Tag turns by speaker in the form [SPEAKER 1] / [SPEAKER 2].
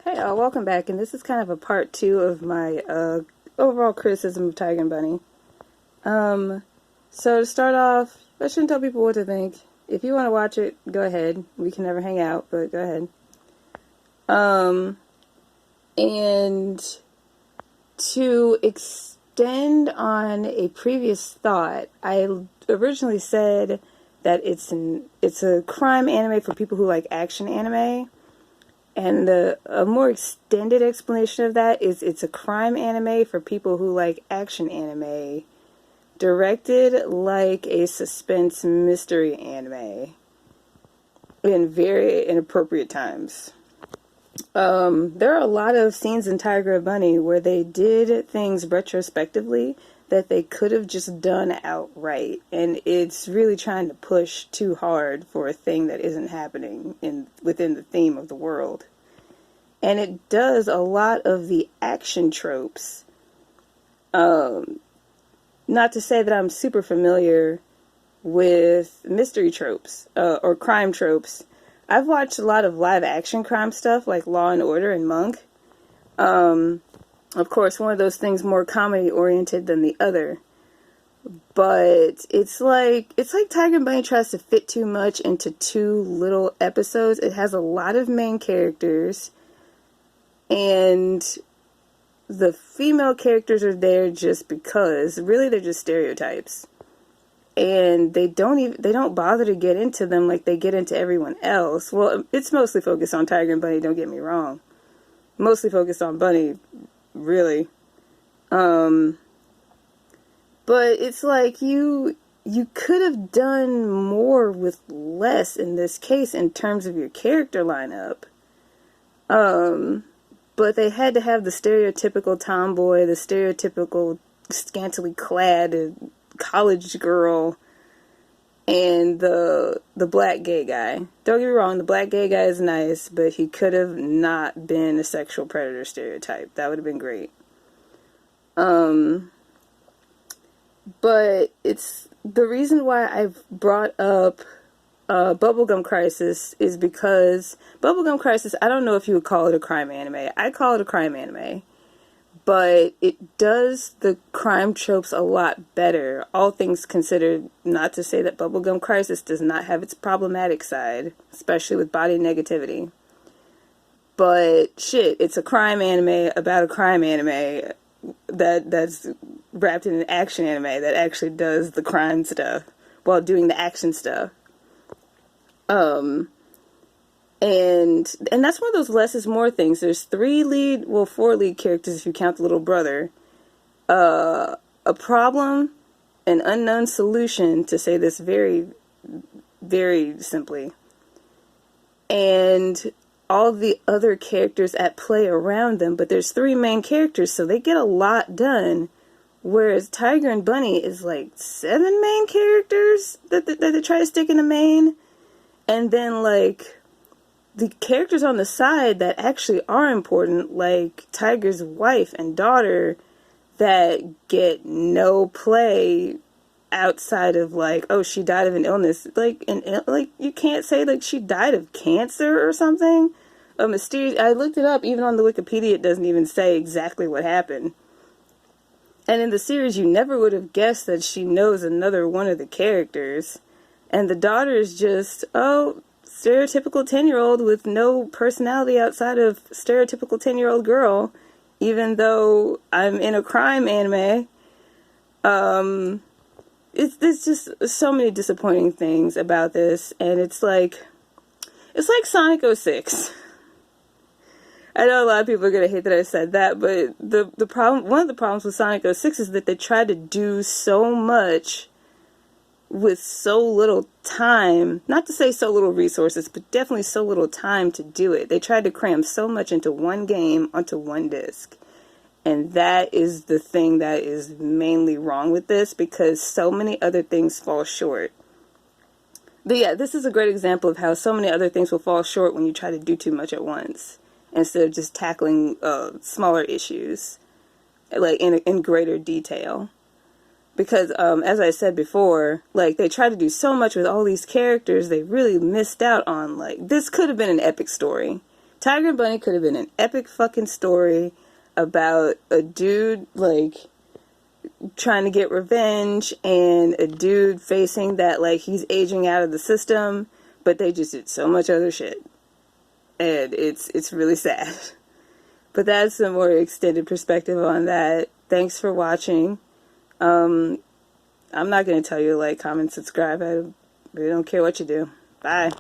[SPEAKER 1] Hey, welcome back, and this is kind of a part two of my overall criticism of Tiger and Bunny. So to start off, I shouldn't tell people what to think. If you want to watch it, go ahead. We can never hang out, but go ahead. And to extend on a previous thought, I originally said that it's a crime anime for people who like action anime. And a more extended explanation of that is it's a crime anime for people who like action anime, directed like a suspense mystery anime in very inappropriate times. There are a lot of scenes in Tiger and Bunny where they did things retrospectively that they could have just done outright, and it's really trying to push too hard for a thing that isn't happening within the theme of the world. And it does a lot of the action tropes. Not to say that I'm super familiar with mystery tropes or crime tropes. I've watched a lot of live action crime stuff like Law and Order and Monk. Of course, one of those things more comedy oriented than the other. But it's like Tiger and Bunny tries to fit too much into too little episodes. It has a lot of main characters, and the female characters are there just because. Really, they're just stereotypes. And they don't bother to get into them like they get into everyone else. Well, it's mostly focused on Tiger and Bunny, don't get me wrong. Mostly focused on Bunny, really. But it's like you could have done more with less in this case in terms of your character lineup. But they had to have the stereotypical tomboy, the stereotypical scantily clad college girl, and the black gay guy. Don't get me wrong, the black gay guy is nice, but he could have not been a sexual predator stereotype. That would have been great. But it's the reason why I've brought up Bubblegum Crisis is because Bubblegum Crisis, I don't know if you would call it a crime anime. I call it a crime anime. But it does the crime tropes a lot better, all things considered. Not to say that Bubblegum Crisis does not have its problematic side, especially with body negativity. But shit, it's a crime anime about a crime anime that's wrapped in an action anime that actually does the crime stuff while doing the action stuff. And that's one of those less is more things. There's four lead characters if you count the little brother. A problem, an unknown solution, to say this very, very simply. And all the other characters at play around them, but there's three main characters, so they get a lot done. Whereas Tiger and Bunny is like 7 main characters that they try to stick in the main. And then like the characters on the side that actually are important, like Tiger's wife and daughter, that get no play outside of like, oh, she died of an illness. Like you can't say like she died of cancer or something. A mysterious. I looked it up. Even on the Wikipedia, it doesn't even say exactly what happened. And in the series, you never would have guessed that she knows another one of the characters. And the daughter is just, stereotypical 10-year-old with no personality outside of stereotypical 10-year-old girl, even though I'm in a crime anime. It's just so many disappointing things about this, and it's like Sonic 06. I know a lot of people are going to hate that I said that, but one of the problems with Sonic 06 is that they tried to do so much with so little time. Not to say so little resources, but definitely so little time to do it. They tried to cram so much into one game onto one disc. And that is the thing that is mainly wrong with this, because so many other things fall short. But yeah, this is a great example of how so many other things will fall short when you try to do too much at once, instead of just tackling smaller issues like in greater detail. Because, as I said before, like, they tried to do so much with all these characters, they really missed out on, like, this could have been an epic story. Tiger and Bunny could have been an epic fucking story about a dude, like, trying to get revenge and a dude facing that, like, he's aging out of the system, but they just did so much other shit. And it's really sad. But that's a more extended perspective on that. Thanks for watching. I'm not going to tell you to like, comment, subscribe. I really don't care what you do. Bye.